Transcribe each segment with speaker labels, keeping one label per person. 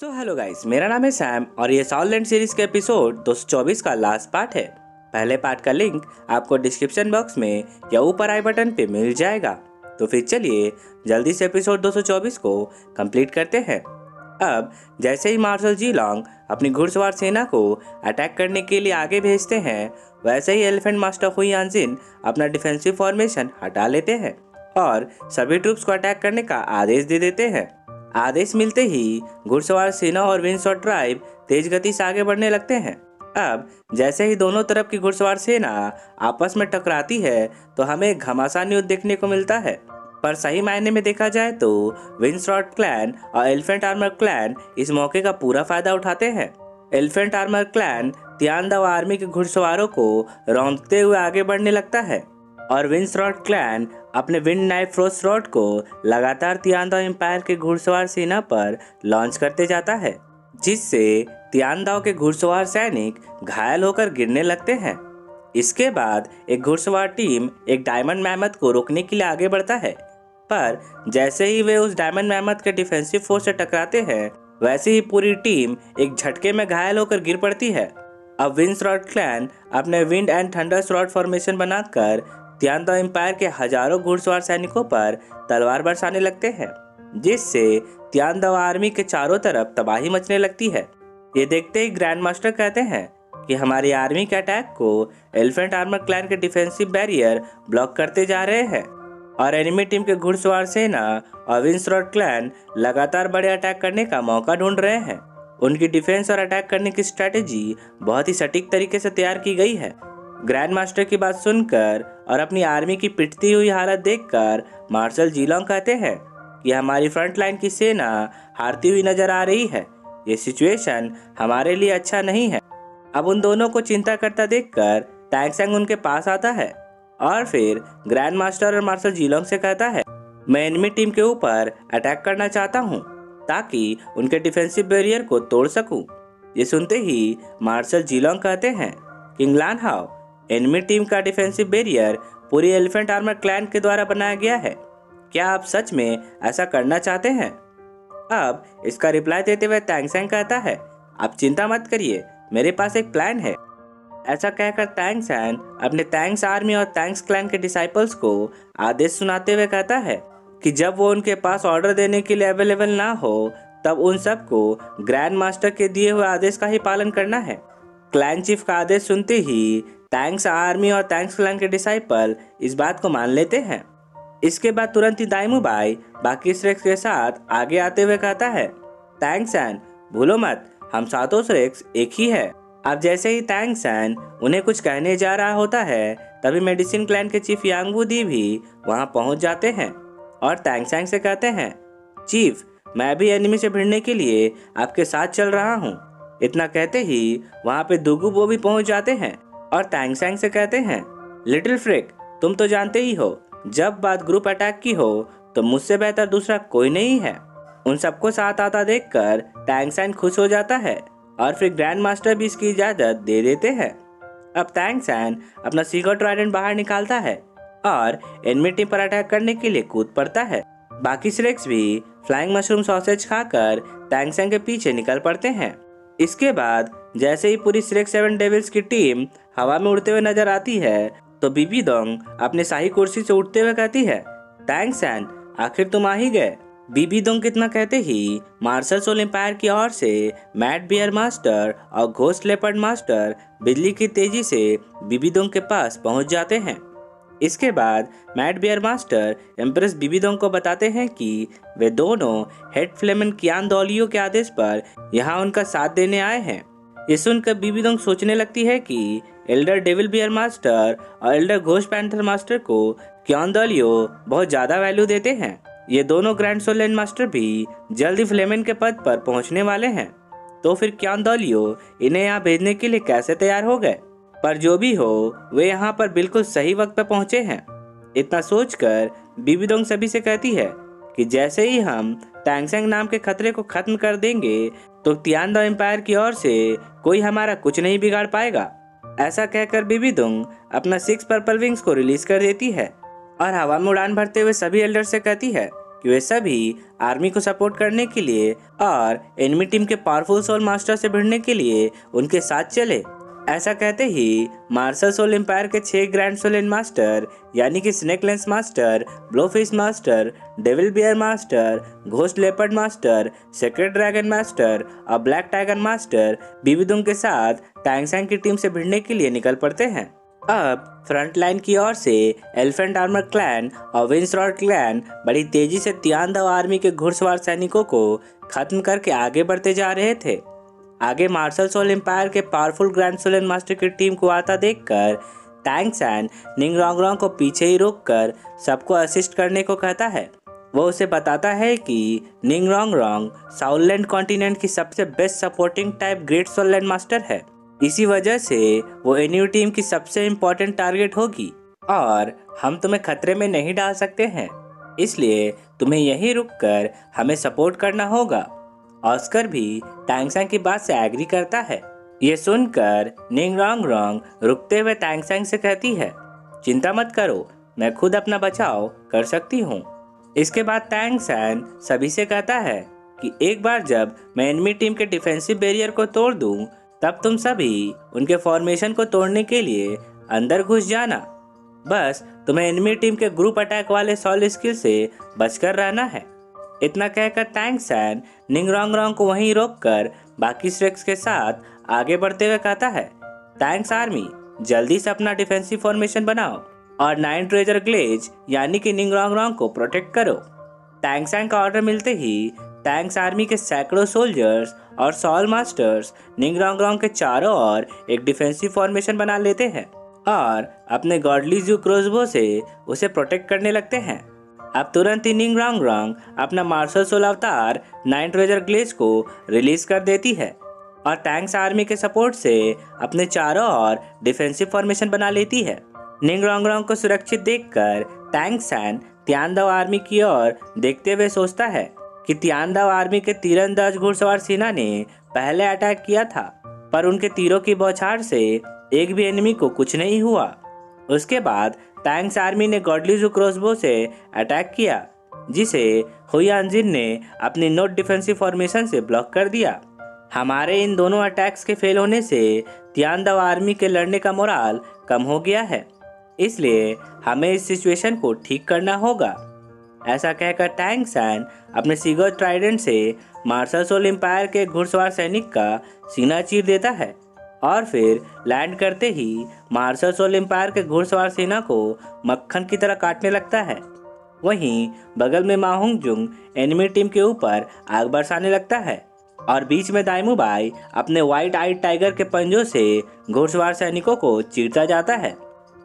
Speaker 1: Hello guys, मेरा नाम है सैम और ये सॉल्वेंट सीरीज के एपिसोड 224 का लास्ट पार्ट है। पहले पार्ट का लिंक आपको डिस्क्रिप्शन बॉक्स में या ऊपर आई बटन पे मिल जाएगा। तो फिर चलिए जल्दी से एपिसोड 224 को कंप्लीट करते हैं। अब जैसे ही मार्शल जी लॉन्ग अपनी घुड़सवार सेना को अटैक करने के लिए आगे भेजते हैं, वैसे ही एलिफेंट मास्टर हुई यानजिन अपना डिफेंसिव फॉर्मेशन हटा लेते हैं और सभी ट्रूप्स को अटैक करने का आदेश दे देते हैं। आदेश मिलते ही घुड़सवार सेना और विंडसॉर्ड ट्राइब तेज गति से आगे बढ़ने लगते हैं। अब जैसे ही दोनों तरफ की घुड़सवार सेना आपस में टकराती है तो हमें एक घमासान युद्ध देखने को मिलता है। पर सही मायने में देखा जाए तो विंडसॉर्ड क्लैन और एलिफेंट आर्मर क्लैन इस मौके का पूरा फायदा उठाते हैं। एलिफेंट आर्मर क्लैन तियानदाव आर्मी के घुड़सवारों को रौंदते हुए आगे बढ़ने लगता है और विंडसॉर्ड क्लैन अपने विंड नाइफ फ्रोस्ट रॉड को लगातार तियानदाव एम्पायर के घुड़सवार सेना पर लॉन्च करते जाता है, जिससे तियानदाव के घुड़सवार सैनिक घायल होकर गिरने लगते हैं। इसके बाद एक घुड़सवार टीम एक डायमंड मैमथ को रोकने के लिए आगे बढ़ता है, पर जैसे ही वे उस डायमंड मैमथ के डिफेंसिव फोर्स से टकराते हैं, वैसे ही पूरी टीम एक झटके में घायल होकर गिर पड़ती है। अब विंडसॉर्ड क्लैन अपने wind and thunder sword formation बनाकर तियानदाव एम्पायर के हजारों घुड़सवार सैनिकों पर तलवार बरसाने लगते हैं, जिससे तियानदाव आर्मी के चारों तरफ तबाही मचने लगती है। ये देखते ही ग्रैंड मास्टर कहते हैं कि हमारी आर्मी के अटैक को एलिफेंट आर्मर क्लैन के डिफेंसिव बैरियर ब्लॉक करते जा रहे हैं और एनिमी टीम के घुड़सवार सेना और विंडसॉर्ड क्लैन लगातार बड़े अटैक करने का मौका ढूंढ रहे हैं। उनकी डिफेंस और अटैक करने की स्ट्रेटेजी बहुत ही सटीक तरीके से तैयार की गई है। ग्रैंड मास्टर की बात सुनकर और अपनी आर्मी की पिटती हुई हालत देखकर मार्शल जीलोंग कहते हैं कि हमारी फ्रंट लाइन की सेना हारती हुई नजर आ रही है। ये सिचुएशन हमारे लिए अच्छा नहीं है। अब उन दोनों को चिंता करता देखकर टैंगसेंग उनके पास आता है और फिर ग्रैंड मास्टर और मार्शल जीलोंग से कहता है, मैं एनिमी टीम के ऊपर अटैक करना चाहता हूँ ताकि उनके डिफेंसिव बैरियर को तोड़ सकूं। ये सुनते ही मार्शल जीलोंग कहते हैं, किंग लान हाओ, एनिमी टीम का डिफेंसिव बैरियर पूरी एलिफेंट आर्मर क्लैन के द्वारा बनाया गया है। क्या आप सच में ऐसा करना चाहते हैं? अब इसका रिप्लाई देते हुए टैंगसेंग कहता है, आप चिंता मत करिए, मेरे पास एक प्लान है। ऐसा कहकर टैंगसेंग अपने टैंक्स आर्मी और टैंक्स क्लैन के डिसाइपल्स को आदेश सुनाते हुए कहता है कि जब वो उनके पास ऑर्डर देने के लिए अवेलेबल ना हो, तब उन सबको ग्रैंड मास्टर के दिए हुए आदेश का ही पालन करना है। क्लैन चीफ का आदेश सुनते ही टैंक्स आर्मी और टैंक्स क्लैन के डिसाइपल इस बात को मान लेते हैं। इसके बाद तुरंत ही दाइमुबाई बाकी श्रेक्स के साथ आगे आते हुए कहता है, टैंगसेन, भूलो मत, हम सातों श्रेक्स एक ही है। अब जैसे ही टैंगसेन उन्हें कुछ कहने जा रहा होता है, तभी मेडिसिन क्लैन के चीफ यांगवू दी भी वहां पहुंच जाते हैं और टैंगसेन से कहते हैं, चीफ, मैं भी एनिमी से भिड़ने के लिए आपके साथ चल रहा हूँ। इतना कहते ही वहाँ पे दुगु बो भी पहुँच जाते हैं और टैंगसेन से कहते हैं, लिटिल फ्रिक, तुम तो जानते ही हो, जब बात ग्रुप अटैक की हो तो मुझसे बेहतर दूसरा कोई नहीं है। उन सबको साथ आता देखकर टैंगसेन खुश हो जाता है और फिर ग्रैंड मास्टर भी इसकी इजाजत दे देते हैं। अब टैंगसेन अपना सीक्रेट ट्राइडेंट बाहर निकालता है और एनिमी टीम पर अटैक करने के लिए कूद पड़ता है। बाकी श्रेक्स भी फ्लाइंग मशरूम सॉसेज खाकर टैंगसेन के पीछे निकल पड़ते हैं। इसके बाद जैसे ही पूरी श्रेक 7 डेविल्स की टीम हवा में उड़ते हुए नजर आती है, तो बीबी दोंग अपने शाही कुर्सी से उठते हुए कहती है, टैंगसेन, आखिर तुम आ ही गए। बीबी दोंग कितना कहते ही मार्शल सोल एम्पायर की ओर से मैड बियर मास्टर और घोस्ट लेपर्ड मास्टर बिजली की तेजी से बीबी दोंग के पास पहुंच जाते हैं। इसके बाद मैड बियर मास्टर एम्प्रेस बीबी दोंग को बताते हैं कि वे दोनों हेड फ्लेमन कियान दौलियो के आदेश पर यहाँ उनका साथ देने आए हैं। ये सुनकर बीबी दोंग सोचने लगती है कि एल्डर डेविल बियर मास्टर और एल्डर घोस्ट पैंथर मास्टर को कियान दौलियो बहुत ज्यादा वैल्यू देते हैं। ये दोनों ग्रैंड सोलेन मास्टर भी जल्द ही फ्लेमन के पद पर पहुंचने वाले हैं, तो फिर कियान दौलियो इन्हें यहाँ भेजने के लिए कैसे तैयार हो गए? पर जो भी हो, वे यहाँ पर बिल्कुल सही वक्त पर पहुंचे हैं। इतना सोचकर बीबी दोंग सभी से कहती है कि जैसे ही हम टैंगसेंग नाम के खतरे को खत्म कर देंगे, तो तियानदाव एम्पायर की ओर से कोई हमारा कुछ नहीं बिगाड़ पाएगा। ऐसा कहकर बीबी दोंग अपना 6 पर्पल विंग्स को रिलीज कर देती है और हवा में उड़ान भरते हुए सभी एल्डर से कहती है कि वे सभी आर्मी को सपोर्ट करने के लिए और एनिमी टीम के पावरफुल सोल मास्टर से भिड़ने के लिए उनके साथ चले। ऐसा कहते ही मार्शल सोल एम्पायर के 6 ग्रैंड सोल मास्टर यानी कि snake lens master, blowfish master, devil bear master, ghost leopard master, secret dragon master और ब्लैक टाइगर मास्टर बीबीदुंग के साथ टैंग सैंग की टीम से भिड़ने के लिए निकल पड़ते हैं। अब फ्रंट लाइन की ओर से एलिफेंट आर्मर क्लैन और विंसरॉड क्लैन बड़ी तेजी से तियानदाव आर्मी के घुड़सवार सैनिकों को खत्म करके आगे बढ़ते जा रहे थे। आगे मार्शल सोल एम्पायर के पावरफुल ग्रैंड सोलन मास्टर की टीम को आता देखकर टैंग सैन निंग रोंगरोंग को पीछे ही रोककर सबको असिस्ट करने को कहता है। वो उसे बताता है कि निंग रोंगरोंग साउथलैंड कॉन्टिनेंट की सबसे बेस्ट सपोर्टिंग टाइप ग्रेट सोललैंड मास्टर है। इसी वजह से वो एनिमी टीम की सबसे इम्पोर्टेंट टारगेट होगी और हम तुम्हें खतरे में नहीं डाल सकते हैं, इसलिए तुम्हें यहीं रुककर हमें सपोर्ट करना होगा। ऑस्कर भी टैंग सैंग की बात से एग्री करता है। ये सुनकर निंग रोंगरोंग रुकते हुए टैंग सैंग से कहती है, चिंता मत करो, मैं खुद अपना बचाव कर सकती हूँ। इसके बाद टैंग सैंग सभी से कहता है कि एक बार जब मैं एनिमी टीम के डिफेंसिव बैरियर को तोड़ दूं, तब तुम सभी उनके फॉर्मेशन को तोड़ने के लिए अंदर घुस जाना। बस तुम्हें एनिमी टीम के ग्रुप अटैक वाले सॉल स्किल से बचकर रहना है। इतना कहकर टैंग सैन निंग रोंगरोंग को वहीं रोककर बाकी स्ट्रेक्स के साथ आगे बढ़ते हुए कहता है, टैंक्स आर्मी जल्दी से अपना डिफेंसिव फॉर्मेशन बनाओ और 9 ट्रेजर ग्लेज यानी कि निंग रोंगरोंग को प्रोटेक्ट करो। टैंग सैन का ऑर्डर मिलते ही टैंक्स आर्मी के सैकड़ों सोल्जर्स और सॉल मास्टर्स निंग रोंगरोंग के चारों ओर एक डिफेंसिव फॉर्मेशन बना लेते हैं और अपने गॉडली जू क्रोसबो से उसे प्रोटेक्ट करने लगते हैं। अब तुरंत ही निंग रोंगरोंग अपना मार्शल सोल अवतार 9 ट्रेजर ग्लेज को रिलीज कर देती है और टैंक्स आर्मी के सपोर्ट से अपने चारों ओर डिफेंसिव फॉर्मेशन बना लेती है। निंग रोंगरोंग को सुरक्षित देखकर टैंग सैन तियानदाव आर्मी की ओर देखते हुए सोचता है कि तियानदाव आर्मी के तीरंदाज घुड़सवार सेना ने पहले अटैक किया था, पर उनके तीरों की बौछार से एक भी एनिमी को कुछ नहीं हुआ। उसके बाद टैंक्स आर्मी ने गॉडली क्रॉसबो से अटैक किया, जिसे हुयांजिन ने अपनी नोट डिफेंसिव फॉर्मेशन से ब्लॉक कर दिया। हमारे इन दोनों अटैक्स के फेल होने से तियानदाव आर्मी के लड़ने का मोराल कम हो गया है, इसलिए हमें इस सिचुएशन को ठीक करना होगा। ऐसा कहकर टैंग सैन अपने सीगोथ ट्राइडेंट से मार्शल सोल एम्पायर के घुड़सवार सैनिक का सीना चीर देता है और फिर लैंड करते ही मार्शल सोल एम्पायर के घुड़सवार सेना को मक्खन की तरह काटने लगता है। वहीं बगल में मा होंगजुंग एनिमी टीम के ऊपर आग बरसाने लगता है और बीच में दाइमू बाई अपने व्हाइट आइड टाइगर के पंजों से घुड़सवार सैनिकों को चीरता जाता है।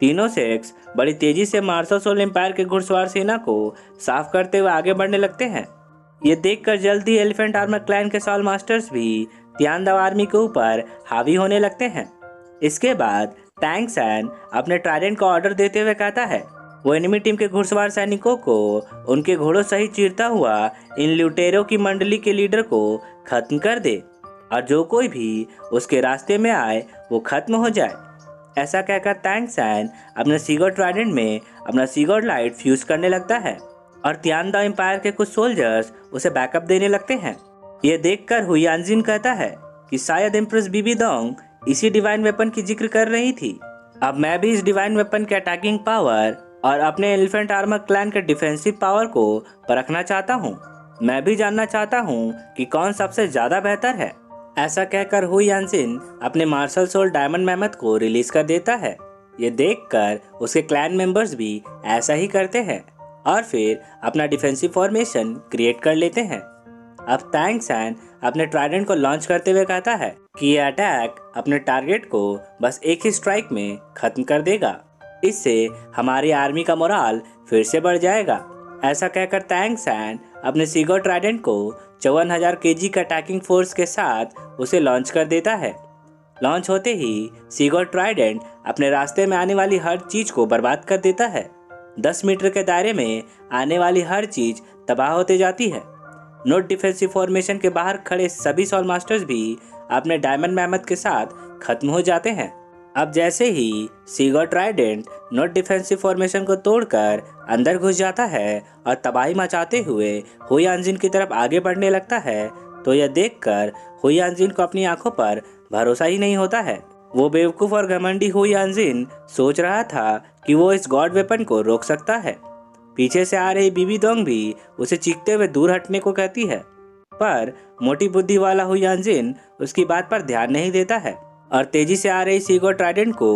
Speaker 1: तीनों सेक्स बड़ी तेजी से मार्शल सोल एम्पायर के घुड़सवार सेना को साफ करते हुए आगे बढ़ने लगते हैं। ये देखकर जल्दी एलिफेंट आर्मर क्लैन के सॉल मास्टर्स भी तियानदाव आर्मी के ऊपर हावी होने लगते हैं। इसके बाद टैंग सैन अपने ट्राइडेंट का ऑर्डर देते हुए कहता है वो एनिमी टीम के घुड़सवार सैनिकों को उनके घोड़ों सहित चीरता हुआ इन लुटेरों की मंडली के लीडर को खत्म कर दे और जो कोई भी उसके रास्ते में आए वो खत्म हो जाए। ऐसा कहकर टैंग सैन अपने सीगोथ ट्राइडेंट में अपना सीगोथ लाइट फ्यूज करने लगता है और तियानदाव एम्पायर के कुछ सोल्जर्स उसे बैकअप देने लगते हैं। ये देखकर हुयांजिन कहता है कि शायद एम्प्रेस बीबीदोंग इसी डिवाइन वेपन की जिक्र कर रही थी। अब मैं भी इस डिवाइन वेपन के अटैकिंग पावर और अपने एलिफेंट आर्मर क्लैन के डिफेंसिव पावर को परखना चाहता हूँ। मैं भी जानना चाहता हूँ कि कौन सबसे ज्यादा बेहतर है। ऐसा कहकर हुयांजिन अपने मार्शल सोल डायमंड मैमथ को रिलीज कर देता है। ये देखकर उसके क्लैन मेंबर्स भी ऐसा ही करते हैं और फिर अपना डिफेंसिव फॉर्मेशन क्रिएट कर लेते हैं। अब टैंग सैन अपने ट्राइडेंट को लॉन्च करते हुए कहता है कि ये अटैक अपने टारगेट को बस एक ही स्ट्राइक में खत्म कर देगा। इससे हमारी आर्मी का मोराल फिर से बढ़ जाएगा। ऐसा कहकर टैंग सैन अपने सीगोथ ट्राइडेंट को 54,000 केजी का अटैकिंग फोर्स के साथ उसे लॉन्च कर देता है। लॉन्च होते ही सीगोथ ट्राइडेंट अपने रास्ते में आने वाली हर चीज को बर्बाद कर देता है। 10 मीटर के दायरे में आने वाली हर चीज तबाह होते जाती है। नोट डिफेंसिव फॉर्मेशन के बाहर खड़े सभी सॉल मास्टर्स भी अपने डायमंड मैमथ के साथ खत्म हो जाते हैं। अब जैसे ही सीगॉट ट्राइडेंट नॉट डिफेंसिव फॉर्मेशन को तोड़कर अंदर घुस जाता है और तबाही मचाते हुए हुई यांजिन की तरफ आगे बढ़ने लगता है, तो यह देखकर हुई यांजिन को अपनी आंखों पर भरोसा ही नहीं होता है। वो बेवकूफ़ और घमंडी हुई यांजिन सोच रहा था कि वो इस गॉड वेपन को रोक सकता है। पीछे से आ रही बीबी दोंग भी उसे चीखते हुए दूर हटने को कहती है, पर मोटी बुद्धि वाला हुई यांजिन उसकी बात पर ध्यान नहीं देता है और तेजी से आ रही सीगॉट ट्राइडेंट को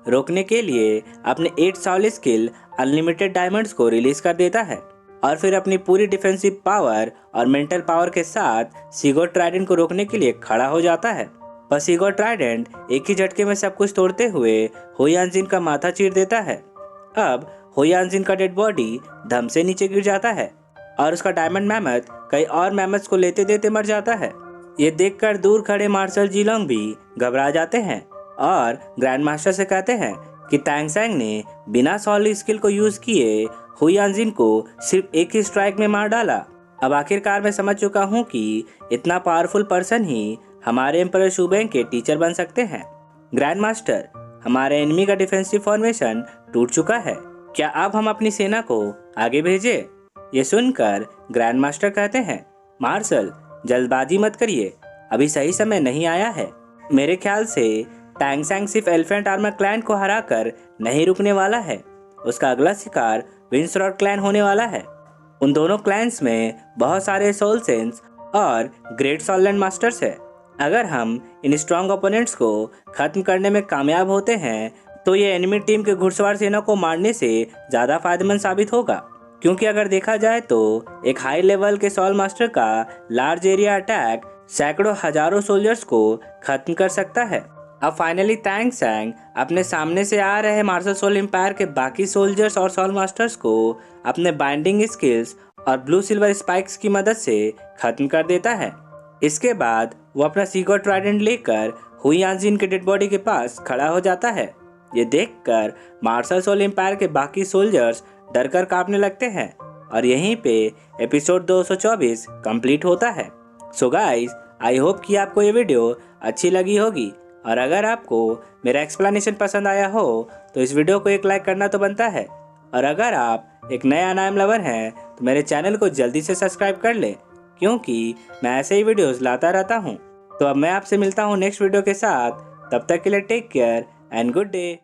Speaker 1: रोकने के लिए अपने 8 सॉलिड स्किल अनलिमिटेड डायमंड्स को रिलीज कर देता है और फिर अपनी पूरी डिफेंसिव पावर और मेंटल पावर के साथ सीगॉट ट्राइडेंट को रोकने के लिए खड़ा हो जाता है। पर सीगॉट ट्राइडेंट एक ही झटके में सब कुछ तोड़ते हुए हुई यांजिन का माथा चीर देता है। अब हुई यांजिन का डेड बॉडी धम से नीचे गिर जाता है और उसका डायमंड मैमथ कई और मैमथ्स को लेते देते मर जाता है। ये देखकर दूर खड़े मार्शल जीलोंग भी घबरा जाते हैं और ग्रैंड मास्टर से कहते हैं कि टैंग सैंग ने बिना सॉलिड स्किल को यूज किए हुई यांजिन को सिर्फ एक ही स्ट्राइक में मार डाला। अब आखिरकार मैं समझ चुका हूँ कि इतना पावरफुल पर्सन ही हमारे एम्परर शुबेंग के टीचर बन सकते हैं। ग्रैंड मास्टर, हमारे एनिमी का डिफेंसिव फॉर्मेशन टूट चुका है, क्या अब हम अपनी सेना को आगे भेजें? ये सुनकर ग्रैंड मास्टर कहते हैं, मार्शल जल्दबाजी मत करिए, अभी सही समय नहीं आया है। मेरे ख्याल से टैंग सैंग सिर्फ एलिफेंट आर्मर क्लैन को हराकर नहीं रुकने वाला है, उसका अगला शिकार विंसरॉड क्लैन होने वाला है। उन दोनों क्लैंस में बहुत सारे सोल सेंस और ग्रेट सॉललैंड मास्टर्स है। अगर हम इन स्ट्रॉन्ग ओपोनेंट्स को खत्म करने में कामयाब होते हैं तो ये एनिमी टीम के घुड़सवार सेना को मारने से ज़्यादा फायदेमंद साबित होगा, क्योंकि अगर देखा जाए तो एक हाई लेवल के सॉल मास्टर का लार्ज एरिया अटैक सैकड़ों हजारों सोल्जर्स को खत्म कर सकता है। अब फाइनली टैंग सैंग अपने सामने से आ रहे मार्शल सोल एम्पायर के बाकी सोल्जर्स और सॉल मास्टर्स को अपने बाइंडिंग स्किल्स और ब्लू सिल्वर स्पाइक्स की मदद से खत्म कर देता है। इसके बाद वो अपना सीगॉट ट्राइडेंट लेकर हुई यांजिन के डेड बॉडी के पास खड़ा हो जाता है। ये देखकर मार्शल सोल एम्पायर के बाकी सोल्जर्स डरकर कांपने लगते हैं और यहीं पे एपिसोड 224 कंप्लीट होता है। सो गाइस, आई होप कि आपको ये वीडियो अच्छी लगी होगी और अगर आपको मेरा एक्सप्लेनेशन पसंद आया हो तो इस वीडियो को एक लाइक करना तो बनता है, और अगर आप एक नया अनाइम लवर हैं तो मेरे चैनल को जल्दी से सब्सक्राइब कर लें, क्योंकि मैं ऐसे ही वीडियोस लाता रहता हूँ। तो अब मैं आपसे मिलता हूँ नेक्स्ट वीडियो के साथ, तब तक के लिए take care and good day.